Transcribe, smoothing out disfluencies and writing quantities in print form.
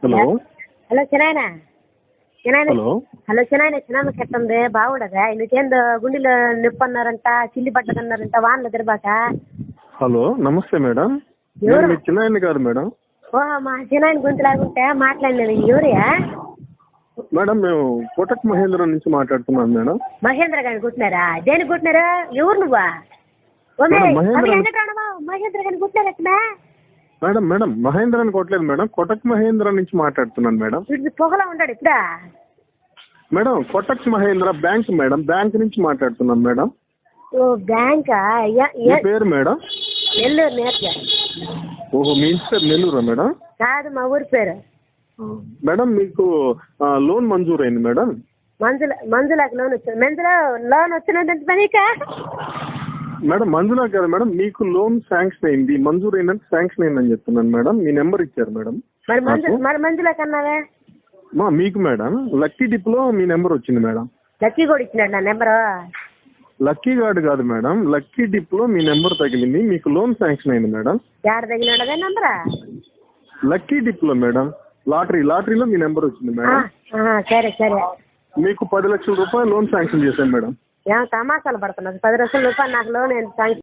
Hello hello చిన్నాయన చిన్నాయన hello hello చిన్నాయన చిన్న చెప్తుంది బాగుండదా నీకేందో గుండెలో నొప్పి అన్నారంట చిల్లి పడ్డదన్నారంట వానలు తిరబాక. హలో నమస్తే మేడం. ఎవరు? మీ చిన్నాయన్ని కాదు మేడం. ఓహో మా చిన్నాయన గొంతులాగుంటే మాట్లాడలేదు. ఎవరియా? మేడం మేము కోటక్ మహేంద్ర నుంచి మాట్లాడుతున్నాం మేడం. మహేంద్ర గారిని కుట్టినారా? దేనికి కుట్టినారు? ఎవరు నువ్వా? మేడం, మహేంద్ర మహేంద్ర గారిని కుట్టినారట్నా? మేడం మేడం మహేంద్ర అని కొట్టలేదు మేడం, కోటక్ మహేంద్ర నుంచి మాట్లాడుతున్నాను మేడం. వీడు పొగలో ఉన్నాడు ఇప్పుడా? Madam Kotak Mahindra bank madam, bank నుంచి మాట్లాడుతున్నాం మేడం. ఓ బ్యాంకా? మీ పేరు మేడం? నెల్లూరు నేర్చ. ఓహో మీ ఇంటి పేరు నెల్లూరా మేడం? కాదు మా ఊరి పేరు. మేడం మీకు లోన్ మంజూరైంది మేడం. మంజులకు లోన్ వచ్చింది. లోన్ వచ్చినదంటే పనికా? మేడం మంజులా గారు మేడం, మీకు లోన్ శాంక్షన్ అయింది, మంజూరు అయిందంటే శాంక్షన్ అయిందని చెప్తున్నాను మేడం. మీ నెంబర్ ఇచ్చారు మేడం. మరి మంజులకు అన్నావే? మీకు మేడం లక్కీ డిప్ లో మీ నెంబర్ వచ్చింది మేడం. లక్కీ కూడా ఇచ్చినాడు నా నెంబరు. లక్కీ గార్డ్ కాదు మేడం, లక్కీ డిప్ లో మీ నెంబర్ తగిలింది, మీకు లోన్ శాంక్షన్ అయింది మేడం. ఎక్కడ తగిలినాడు అదే నెంబరా? లక్కీ డిప్ లో మేడం, లాటరీలో మీ నెంబర్ వచ్చింది మేడం. సరే సరే. మీకు 10 లక్షల రూపాయలు లోన్ శాంక్షన్ చేశాను మేడం. ఏమో తమాషాలు పడుతున్నారు. 10 లక్షల రూపాయలు నాకు లోన్ శాంక్షన్